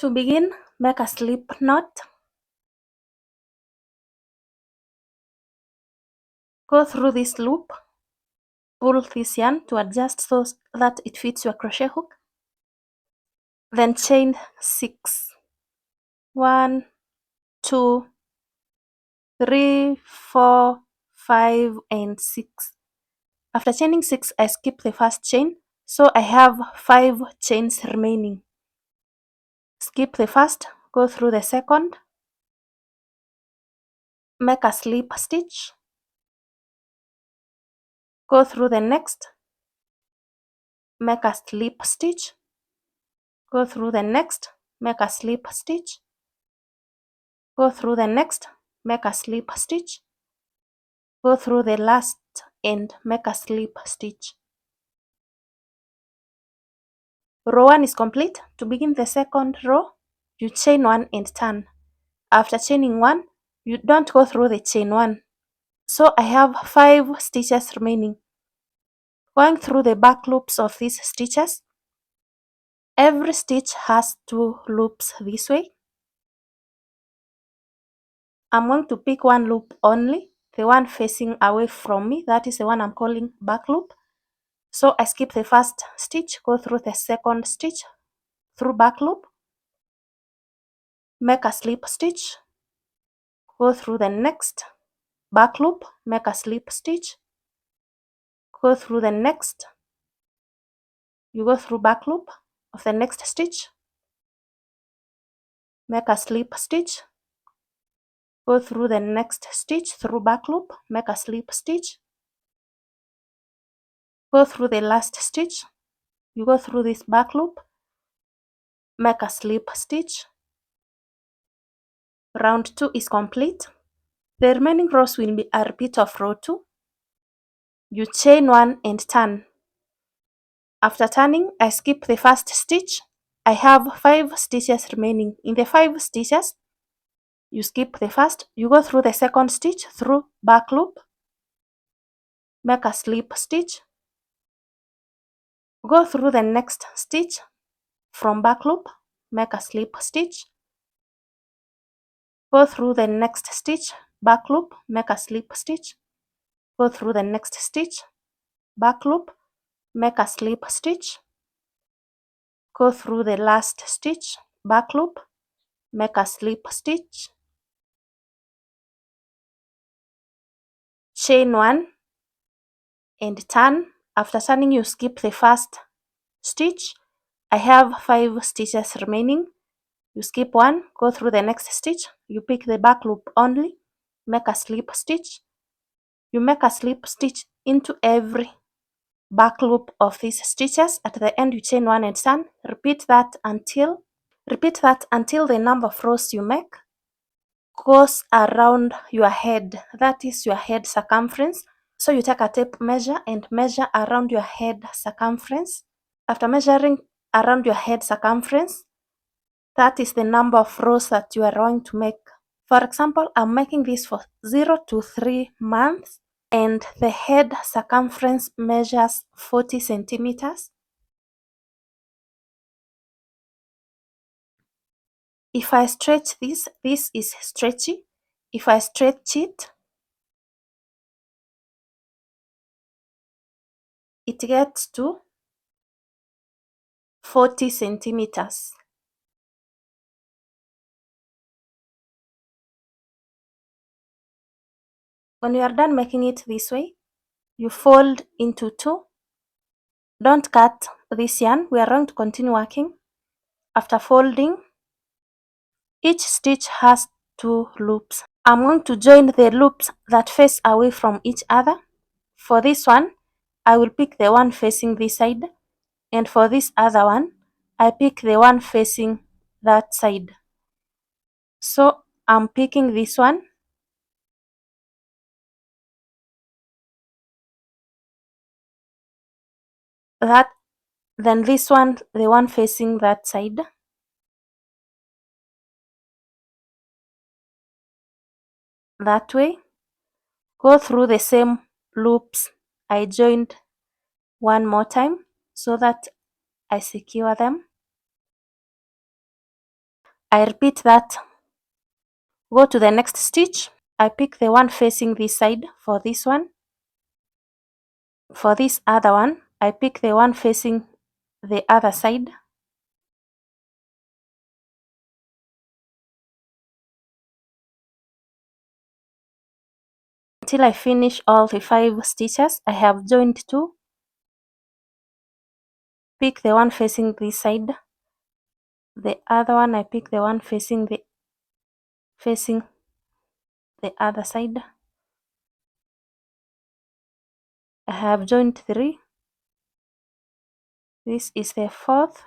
To begin, make a slip knot. Go through this loop, pull this yarn to adjust so that it fits your crochet hook. Then chain 6. 1, 2, 3, 4, 5, and 6. After chaining 6, I skip the first chain, so I have 5 chains remaining. Skip the first, go through the second, make a slip stitch, go through the next, make a slip stitch, go through the next, make a slip stitch, go through the next, make a slip stitch, go through the last and make a slip stitch. Row 1 is complete. To begin the second row, you chain 1 and turn. After chaining 1, you don't go through the chain 1. So I have 5 stitches remaining. Going through the back loops of these stitches, every stitch has 2 loops this way. I'm going to pick one loop only, the one facing away from me, that is the one I'm calling back loop. So I skip the first stitch, go through the second stitch, through back loop, make a slip stitch, go through the next back loop, make a slip stitch, go through the next, you go through back loop of the next stitch, make a slip stitch, go through the next stitch through back loop, make a slip stitch, go through the last stitch, you go through this back loop, make a slip stitch. Round 2 is complete. The remaining rows will be a repeat of row 2. You chain 1 and turn. After turning, I skip the first stitch. I have 5 stitches remaining. In the 5 stitches, you skip the first, you go through the second stitch through back loop, make a slip stitch, go through the next stitch from back loop, make a slip stitch, go through the next stitch, back loop, make a slip stitch, go through the next stitch, back loop, make a slip stitch, go through the last stitch, back loop, make a slip stitch, chain 1 and turn. After turning, you skip the first stitch. I have 5 stitches remaining. You skip 1, go through the next stitch, you pick the back loop only, make a slip stitch. You make a slip stitch into every back loop of these stitches. At the end, you chain 1 and turn. Repeat that until the number of rows you make goes around your head. That is your head circumference. So you take a tape measure and measure around your head circumference. After measuring around your head circumference, that is the number of rows that you are going to make. For example, I'm making this for 0 to 3 months and the head circumference measures 40 centimeters. If I stretch this is stretchy. If I stretch it, it gets to 40 centimeters. When you are done making it this way, you fold into 2. Don't cut this yarn. We are going to continue working. After folding, each stitch has 2 loops. I'm going to join the loops that face away from each other. For this one, I will pick the one facing this side, and for this other one, I pick the one facing that side. So I'm picking this one, then this one, the one facing that side. That way, go through the same loops I joined one more time so that I secure them. I repeat that. Go to the next stitch. I pick the one facing this side for this one. For this other one, I pick the one facing the other side. Until I finish all the 5 stitches. I have joined 2. Pick the one facing this side. The other one, I pick the one facing the other side. I have joined 3. This is the 4th.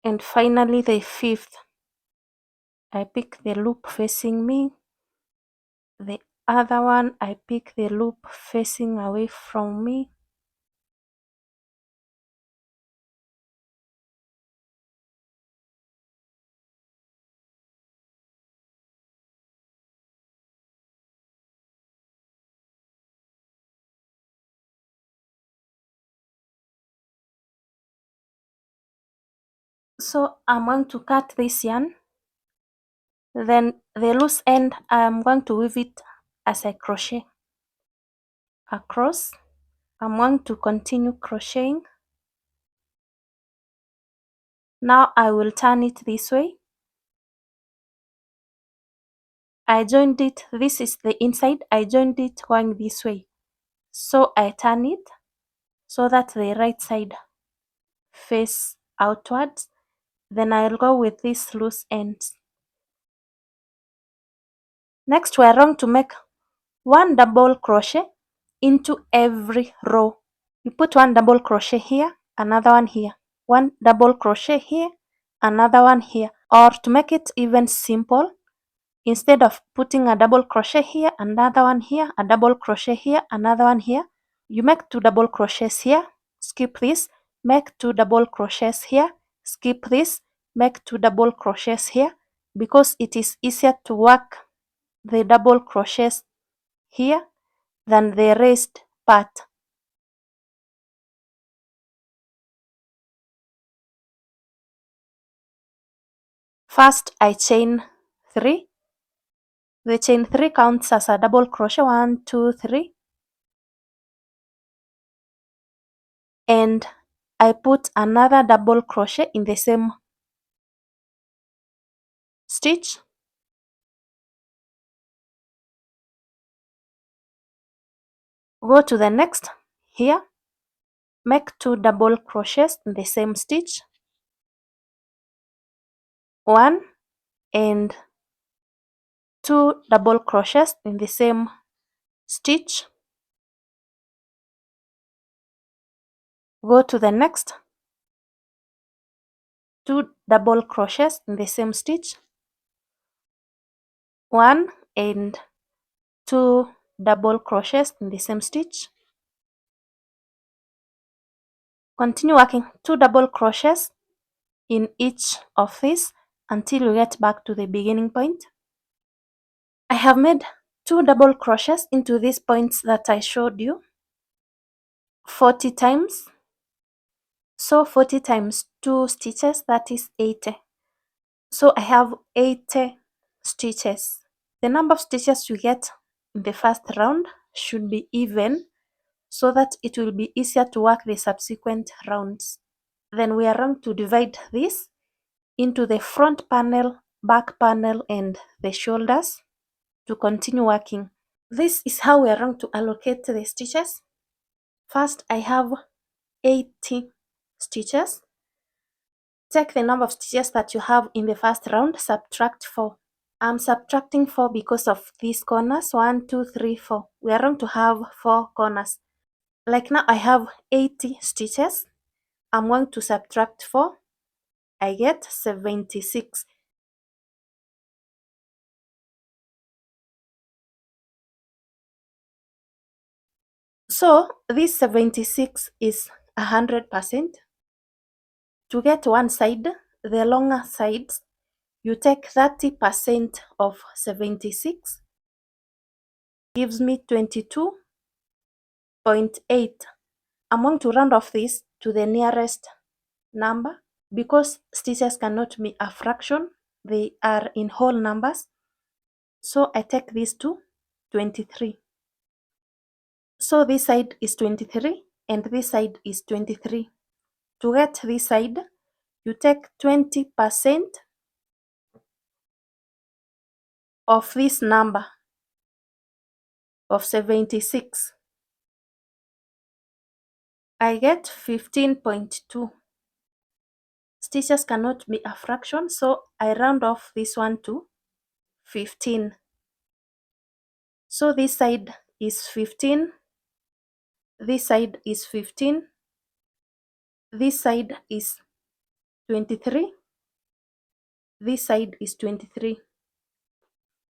And finally the 5th. I pick the loop facing me. The other one, I pick the loop facing away from me. So I'm going to cut this yarn. Then the loose end, I'm going to weave it as I crochet across. I'm going to continue crocheting. Now I will turn it this way. I joined it, this is the inside, I joined it going this way. So I turn it so that the right side face outwards. Then I'll go with these loose ends. Next, we are going to make 1 double crochet into every row. You put 1 double crochet here, another one here, 1 double crochet here, another one here. Or to make it even simple, instead of putting a double crochet here, another one here, a double crochet here, another one here, you make 2 double crochets here, skip this, make 2 double crochets here, skip this, make 2 double crochets here, because it is easier to work the double crochets here than the raised part. First, I chain 3. The chain 3 counts as a double crochet, 1, 2, 3. And I put another double crochet in the same stitch. Go to the next here, make 2 double crochets in the same stitch, 1 and 2 double crochets in the same stitch. Go to the next, 2 double crochets in the same stitch, 1 and 2 double crochets in the same stitch. Continue working 2 double crochets in each of these until you get back to the beginning point. I have made 2 double crochets into these points that I showed you 40 times. So 40 times 2 stitches, that is 80. So I have 80 stitches. The number of stitches you get in the first round should be even so that it will be easier to work the subsequent rounds. Then we are going to divide this into the front panel, back panel, and the shoulders to continue working. This is how we are going to allocate the stitches. First, I have 80 stitches. Take the number of stitches that you have in the first round, subtract 4. I'm subtracting 4 because of these corners, 1, 2, 3, 4. We are going to have 4 corners. Like now I have 80 stitches. I'm going to subtract 4. I get 76. So this 76 is 100%. To get one side, the longer sides, you take 30% of 76, gives me 22.8. I'm going to round off this to the nearest number because stitches cannot be a fraction, they are in whole numbers. So I take this to 23. So this side is 23 and this side is 23. To get this side, you take 20% of this number of 76. I get 15.2. Stitches cannot be a fraction, so I round off this one to 15. So this side is 15, this side is 15, this side is 23, this side is 23.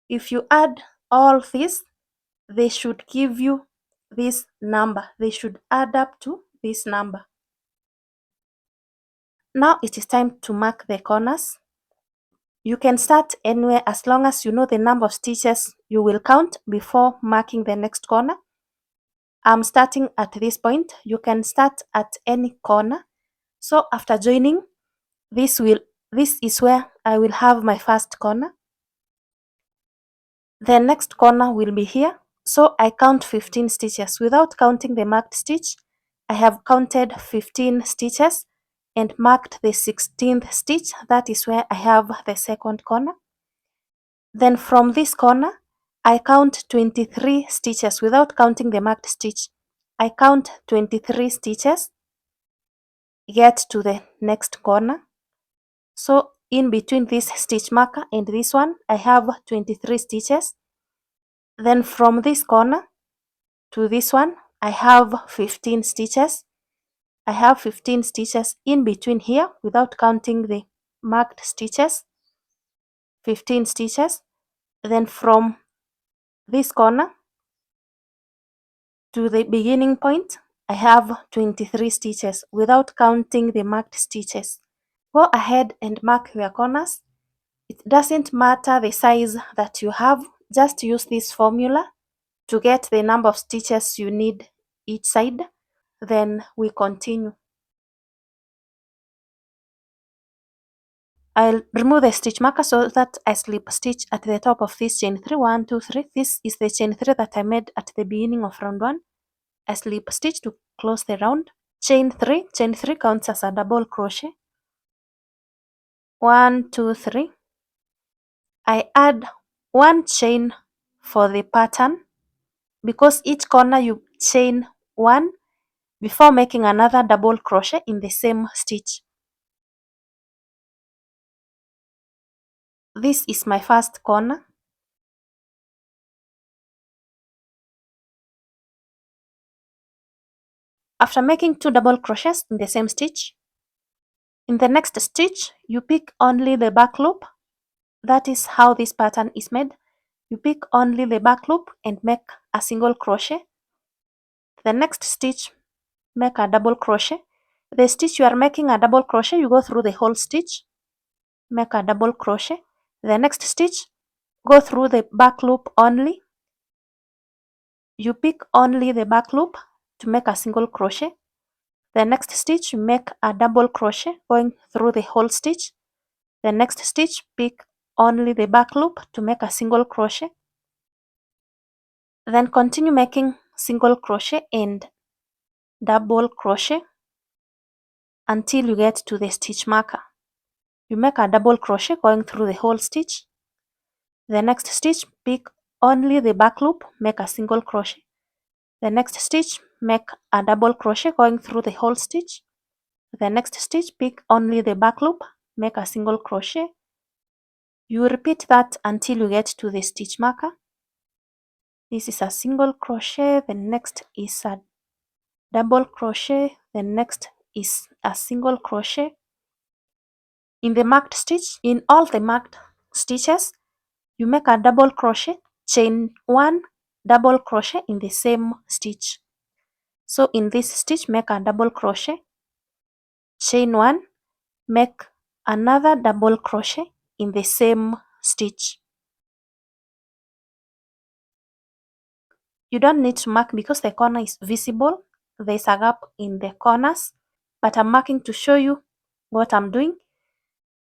If you add all this, they should give you this number. They should add up to this number. Now it is time to mark the corners. You can start anywhere as long as you know the number of stitches you will count before marking the next corner. I'm starting at this point. You can start at any corner. So after joining, this is where I will have my first corner. The next corner will be here. So I count 15 stitches. Without counting the marked stitch, I have counted 15 stitches and marked the 16th stitch. That is where I have the second corner. Then from this corner, I count 23 stitches without counting the marked stitch. I count 23 stitches, get to the next corner. So in between this stitch marker and this one, I have 23 stitches. Then from this corner to this one, I have 15 stitches. I have 15 stitches in between here without counting the marked stitches. 15 stitches. Then from this corner to the beginning point, I have 23 stitches without counting the marked stitches. Go ahead and mark your corners. It doesn't matter the size that you have, just use this formula to get the number of stitches you need each side. Then we continue. I'll remove the stitch marker so that I slip stitch at the top of this chain 3. 1, 2, 3. This is the chain 3 that I made at the beginning of round 1. I slip stitch to close the round. Chain 3 counts as a double crochet. 1, 2, 3. I add one chain for the pattern because each corner you chain one before making another double crochet in the same stitch. This is my first corner. After making 2 double crochets in the same stitch, in the next stitch you pick only the back loop. That is how this pattern is made. You pick only the back loop and make a single crochet. The next stitch, make a double crochet. The stitch you are making a double crochet, you go through the whole stitch, make a double crochet. The next stitch, go through the back loop only. You pick only the back loop to make a single crochet. The next stitch, you make a double crochet going through the whole stitch. The next stitch, pick only the back loop to make a single crochet. Then continue making single crochet and double crochet until you get to the stitch marker. You make a double crochet going through the whole stitch. The next stitch, pick only the back loop, make a single crochet. The next stitch, make a double crochet going through the whole stitch. The next stitch, pick only the back loop, make a single crochet. You repeat that until you get to the stitch marker. This is a single crochet, the next is a double crochet, the next is a single crochet. In the marked stitch, in all the marked stitches, you make a double crochet, chain 1, double crochet in the same stitch. So in this stitch, make a double crochet, chain 1, make another double crochet in the same stitch. You don't need to mark because the corner is visible. there's a gap in the corners, but I'm marking to show you what I'm doing.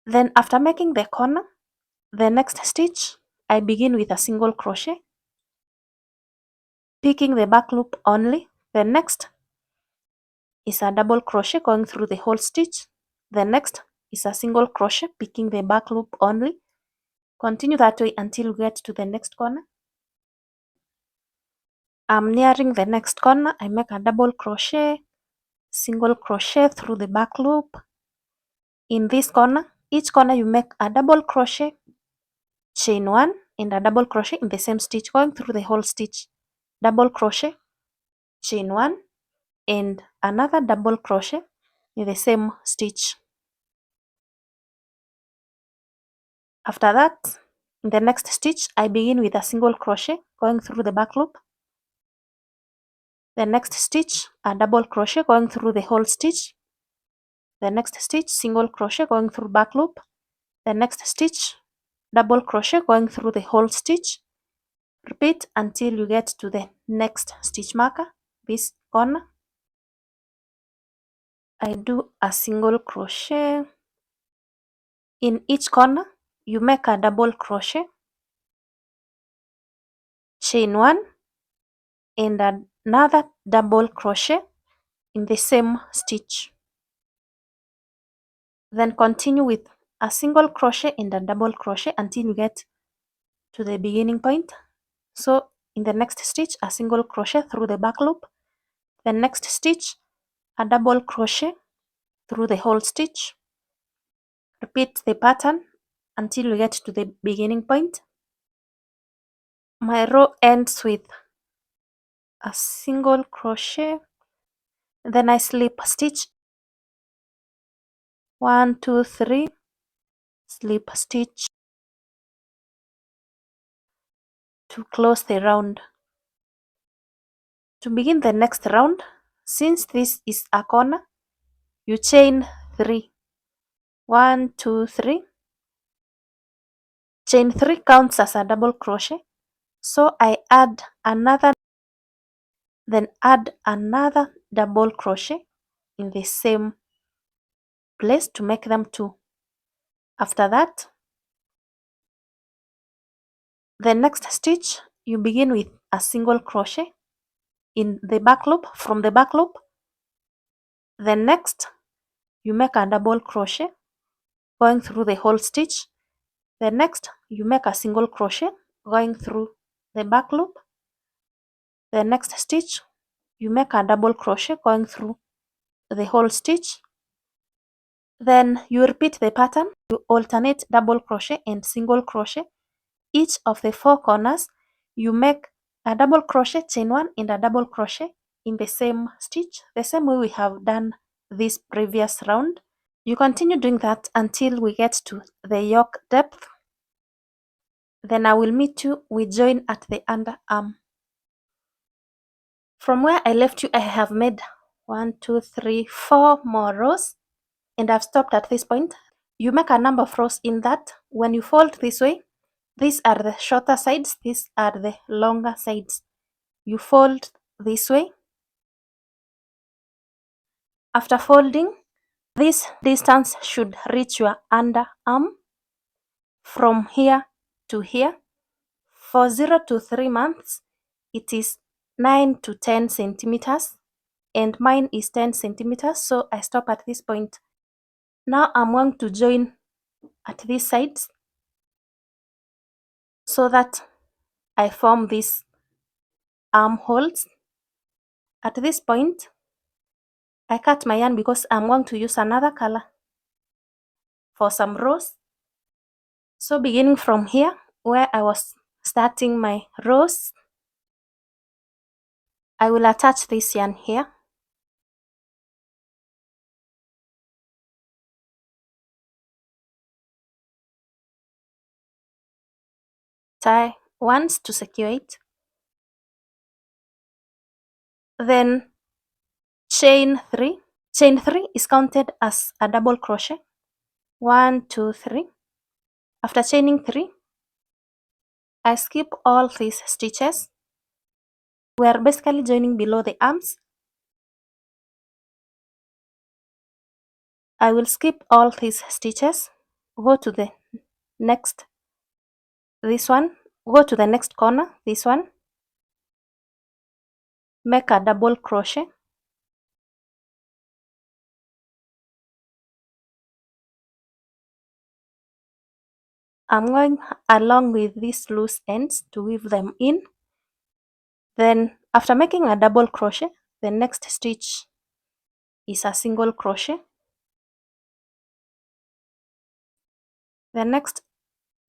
Then after making the corner, the next stitch, I begin with a single crochet, picking the back loop only. The next is a double crochet going through the whole stitch. The next is a single crochet, picking the back loop only. Continue that way until you get to the next corner. I'm nearing the next corner. I make a double crochet, single crochet through the back loop. In this corner, each corner you make a double crochet, chain one, and a double crochet in the same stitch going through the whole stitch. Double crochet, chain one, and another double crochet in the same stitch. After that, in the next stitch, I begin with a single crochet going through the back loop. The next stitch, a double crochet going through the whole stitch. The next stitch, single crochet going through back loop. The next stitch, double crochet going through the whole stitch. Repeat until you get to the next stitch marker, this corner. I do a single crochet. In each corner, you make a double crochet, chain one, and another double crochet in the same stitch. Then continue with a single crochet and a double crochet until you get to the beginning point. So in the next stitch, a single crochet through the back loop. The next stitch, a double crochet through the whole stitch. Repeat the pattern until you get to the beginning point. My row ends with a single crochet, then I slip stitch 1, 2, 3, slip stitch to close the round. To begin the next round, since this is a corner, you chain 3. 1, 2, 3. Chain 3 counts as a double crochet, so I add another, then add another double crochet in the same place to make them 2. After that, the next stitch, you begin with a single crochet in the back loop, from the back loop. The next, you make a double crochet going through the whole stitch. The next, you make a single crochet going through the back loop. The next stitch, you make a double crochet going through the whole stitch. Then you repeat the pattern. You alternate double crochet and single crochet. Each of the 4 corners, you make a double crochet, chain 1, and a double crochet in the same stitch, the same way we have done this previous round. You continue doing that until we get to the yoke depth. Then I will meet you, we join at the underarm. From where I left you, I have made 1, 2, 3, 4 more rows, and I've stopped at this point. You make a number of rows in that. When you fold this way, these are the shorter sides, these are the longer sides. You fold this way. After folding, this distance should reach your underarm from here to here. For 0 to 3 months, it is 9 to 10 centimeters, and mine is 10 centimeters, so I stop at this point. Now I'm going to join at these sides so that I form these armholes. At this point, I cut my yarn because I'm going to use another color for some rows. So beginning from here, where I was starting my rows, I will attach this yarn here. Tie once to secure it. Then chain 3. Chain 3 is counted as a double crochet. 1, 2, 3. After chaining 3, I skip all these stitches. We are basically joining below the arms. I will skip all these stitches, go to the next, this one, go to the next corner, this one, make a double crochet, I'm going along with these loose ends to weave them in. Then after making a double crochet, the next stitch is a single crochet. The next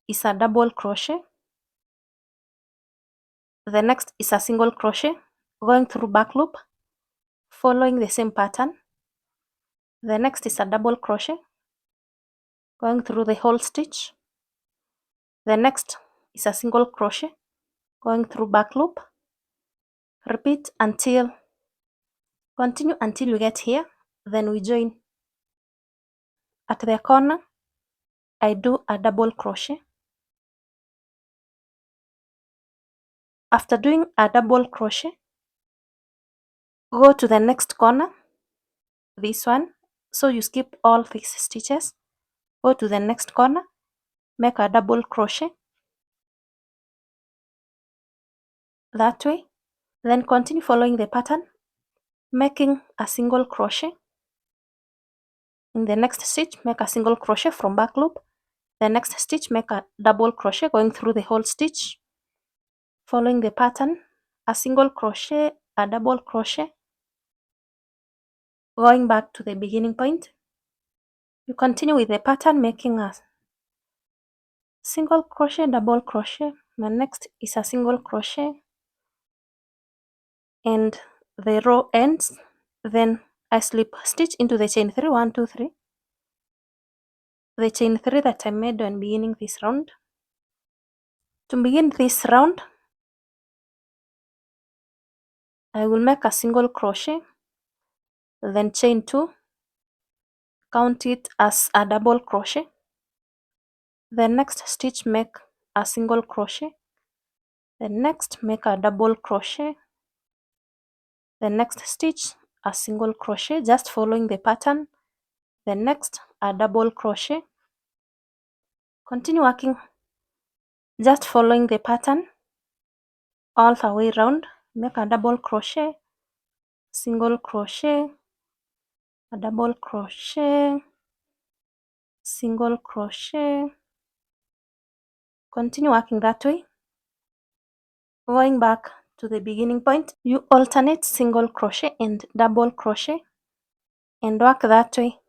is a double crochet. The next is a single crochet, going through back loop, following the same pattern. The next is a double crochet, going through the whole stitch. The next is a single crochet, going through back loop. Repeat until, continue until you get here, then we join. At the corner, I do a double crochet. After doing a double crochet, go to the next corner, this one, so you skip all these stitches, go to the next corner, make a double crochet, that way, then continue following the pattern, making a single crochet. In the next stitch, make a single crochet from back loop. The next stitch, make a double crochet going through the whole stitch, following the pattern, a single crochet, a double crochet, going back to the beginning point. You continue with the pattern, making a single crochet, double crochet. The next is a single crochet and the row ends. Then I slip stitch into the chain 3, 1, 2, 3, the chain 3 that I made when beginning this round. To begin this round, I will make a single crochet, then chain 2, count it as a double crochet. The next stitch, make a single crochet. The next, make a double crochet. The next stitch, a single crochet, just following the pattern. The next, a double crochet. Continue working, just following the pattern all the way around. Make a double crochet, single crochet, a double crochet, single crochet. Continue working that way. Going back to the beginning point, you alternate single crochet and double crochet and work that way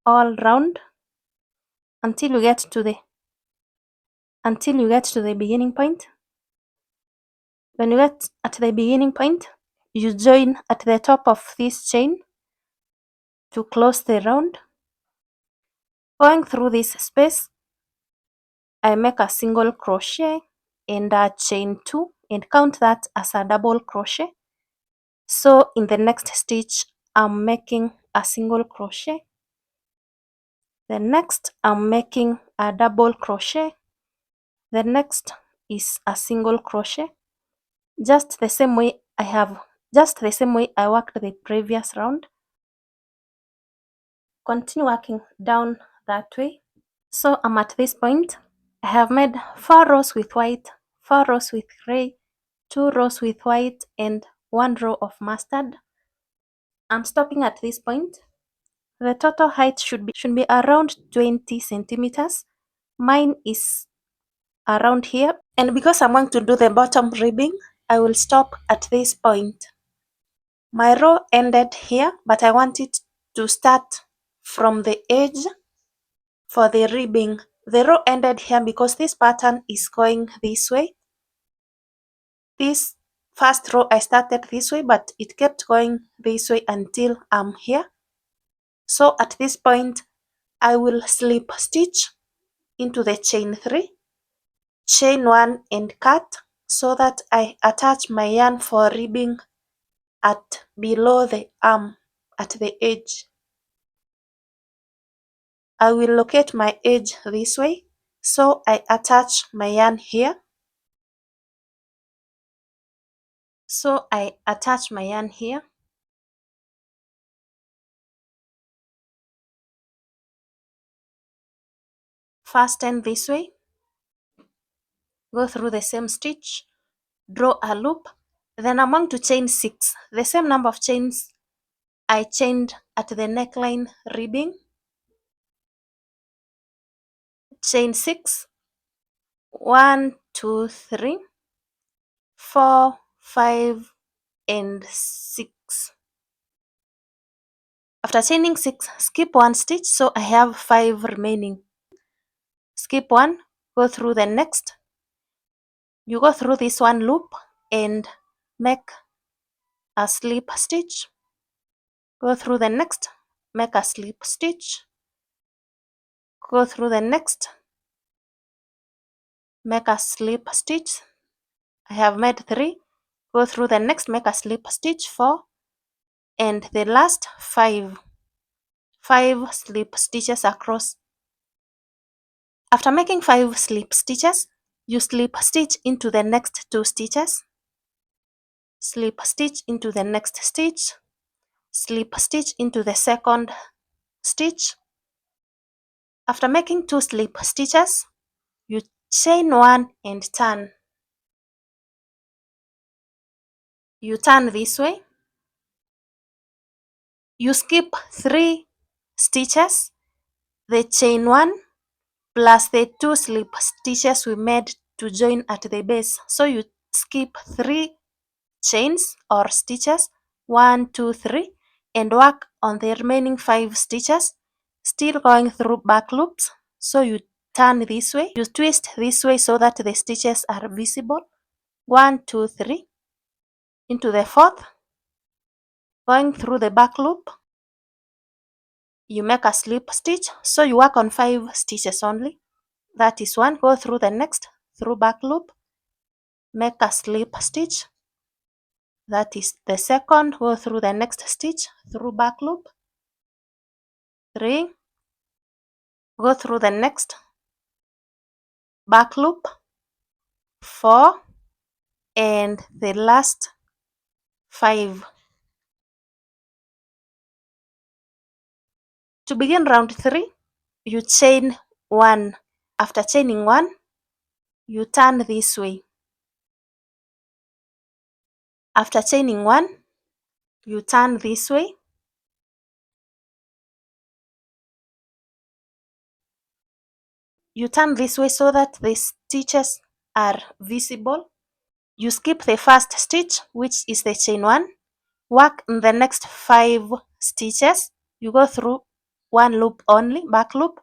all round until you get to the beginning point. When you get at the beginning point, you join at the top of this chain to close the round. Going through this space, I make a single crochet and a chain 2 and count that as a double crochet. So in the next stitch, I'm making a single crochet. The next, I'm making a double crochet. The next is a single crochet. Just the same way I worked the previous round. Continue working down that way. So I'm at this point. I have made 4 rows with white, 4 rows with gray, 2 rows with white, and 1 row of mustard. I'm stopping at this point. The total height should be around 20 centimeters. Mine is around here. And because I'm going to do the bottom ribbing, I will stop at this point. My row ended here, but I want it to start from the edge for the ribbing. The row ended here because this pattern is going this way. This first row I started this way, but it kept going this way until I'm here. So at this point, I will slip stitch into the chain 3, chain 1 and cut so that I attach my yarn for ribbing at below the arm at the edge. I will locate my edge this way, so I attach my yarn here. So I attach my yarn here. fasten this way, go through the same stitch, draw a loop, then I'm going to chain 6, the same number of chains I chained at the neckline ribbing. Chain 6, 1, 2, 3, 4, 5, and 6. After chaining 6, skip 1 stitch, so I have 5 remaining. Skip 1, go through the next. You go through this one loop and make a slip stitch. Go through the next, make a slip stitch. Go through the next, make a slip stitch. I have made 3. Go through the next, make a slip stitch, 4, and the last 5 slip stitches across. After making 5 slip stitches, you slip stitch into the next 2 stitches, slip stitch into the next stitch, slip stitch into the second stitch. After making 2 slip stitches, you chain 1 and turn. You turn this way. You skip 3 stitches, the chain 1 plus the 2 slip stitches we made to join at the base. So you skip 3 chains or stitches, 1, 2, 3, and work on the remaining 5 stitches, still going through back loops. So you turn this way, you twist this way so that the stitches are visible. 1, 2, 3, into the 4th, going through the back loop, you make a slip stitch, so you work on 5 stitches only. That is 1, go through the next, through back loop, make a slip stitch. That is the 2nd, go through the next stitch, through back loop. 3, go through the next back loop. 4, and the last 5. To begin round 3, you chain 1. After chaining 1, you turn this way. After chaining 1, you turn this way. You turn this way so that the stitches are visible. You skip the first stitch, which is the chain 1. Work in the next 5 stitches. You go through 1 loop only, back loop,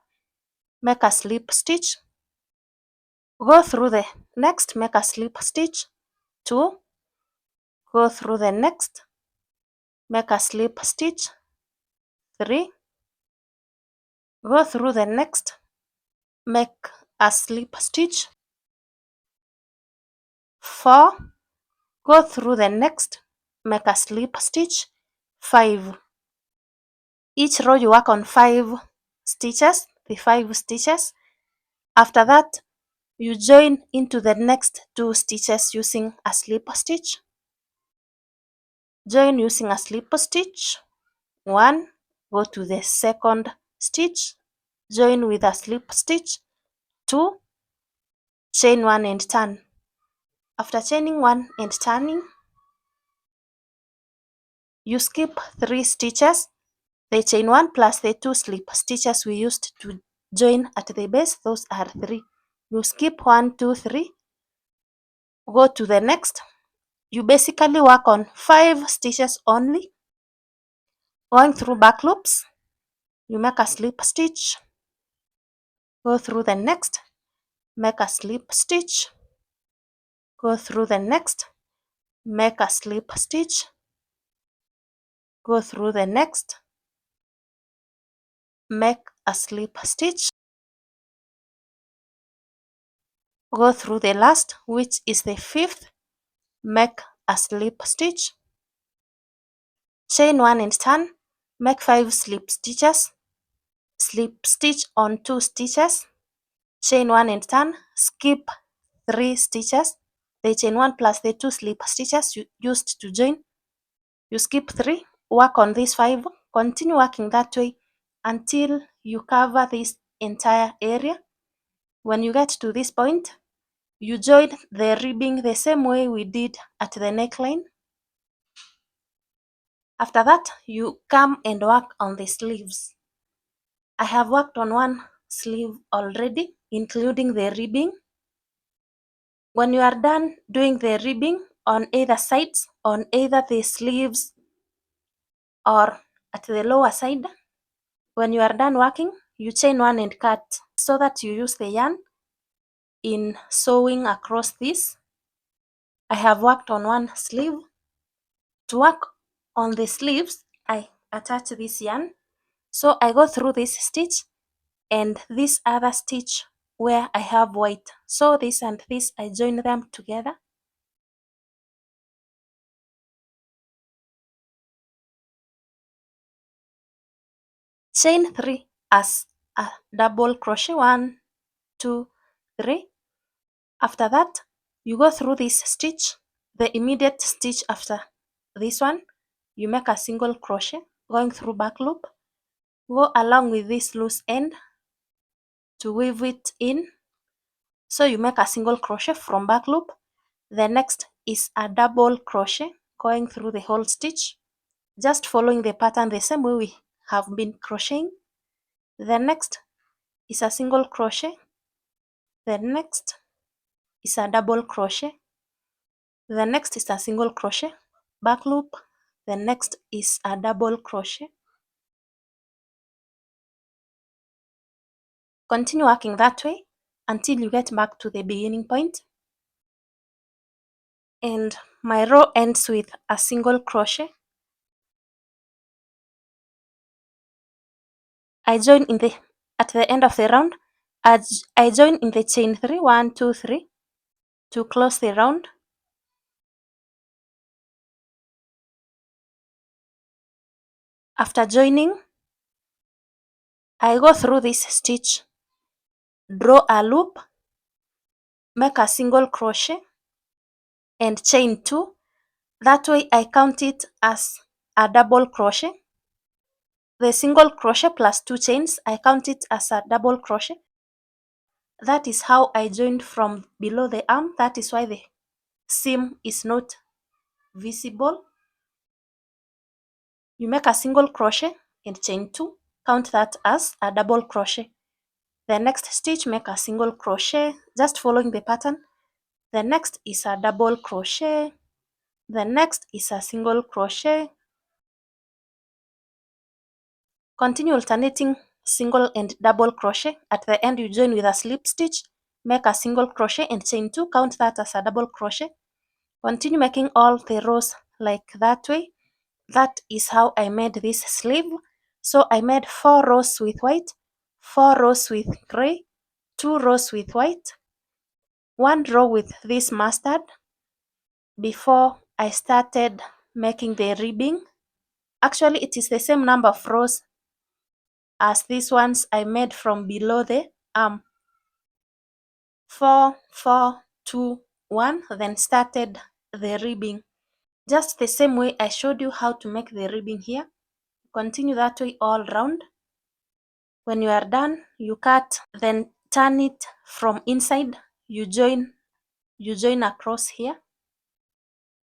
make a slip stitch. Go through the next, make a slip stitch. 2, go through the next, make a slip stitch. 3, go through the next, make a slip stitch. 4, go through the next, make a slip stitch. 5. Each row you work on 5 stitches, the 5 stitches. After that, you join into the next 2 stitches using a slip stitch. Join using a slip stitch. 1, go to the second stitch, join with a slip stitch. 2, chain 1 and turn. After chaining 1 and turning, you skip 3 stitches, the chain 1 plus the 2 slip stitches we used to join at the base, those are 3. You skip 1, 2, 3, go to the next. You basically work on 5 stitches only, going through back loops. You make a slip stitch, go through the next, make a slip stitch, go through the next, make a slip stitch, go through the next, make a slip stitch, go through the last, which is the 5th, make a slip stitch, chain 1 and turn, make 5 slip stitches, slip stitch on 2 stitches, chain 1 and turn, skip 3 stitches, the chain 1 plus the 2 slip stitches you used to join, you skip 3, work on these 5, continue working that way until you cover this entire area. When you get to this point, you join the ribbing the same way we did at the neckline. After that, you come and work on the sleeves. I have worked on one sleeve already, including the ribbing. When you are done doing the ribbing on either sides, on either the sleeves or at the lower side, when you are done working, you chain one and cut so that you use the yarn in sewing across this. I have worked on one sleeve. To work on the sleeves, I attach this yarn. So I go through this stitch and this other stitch where I have white. So this and this, I join them together. Chain 3 as a double crochet, 1, 2, 3. After that, you go through this stitch, the immediate stitch after this one, you make a single crochet going through back loop, go along with this loose end to weave it in. So you make a single crochet from back loop. The next is a double crochet going through the whole stitch, just following the pattern the same way we have been crocheting. The next is a single crochet. The next is a double crochet. The next is a single crochet, back loop. The next is a double crochet. Continue working that way until you get back to the beginning point. And my row ends with a single crochet. I join in the at the end of the round. I join in the chain 3, 1, 2, 3 to close the round. After joining, I go through this stitch, draw a loop, make a single crochet, and chain 2. That way I count it as a double crochet. The single crochet plus 2 chains, I count it as a double crochet. That is how I joined from below the arm. That is why the seam is not visible. You make a single crochet and chain 2, count that as a double crochet. The next stitch, make a single crochet, just following the pattern. The next is a double crochet. The next is a single crochet. Continue alternating single and double crochet. At the end, you join with a slip stitch, make a single crochet and chain 2, count that as a double crochet. Continue making all the rows like that way. That is how I made this sleeve. So I made 4 rows with white, 4 rows with gray, 2 rows with white, 1 row with this mustard before I started making the ribbing. Actually, it is the same number of rows as these ones I made from below the arm. 4, 4, 2, 1, then started the ribbing. Just the same way I showed you how to make the ribbing here. Continue that way all round. When you are done, you cut, then turn it from inside. You join across here.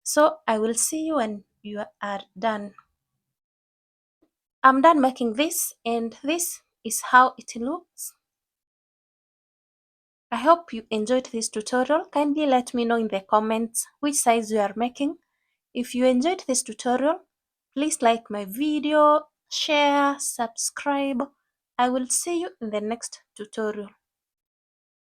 So I will see you when you are done. I'm done making this, and this is how it looks. I hope you enjoyed this tutorial. Kindly let me know in the comments which size you are making. If you enjoyed this tutorial, please like my video, share, subscribe. I will see you in the next tutorial.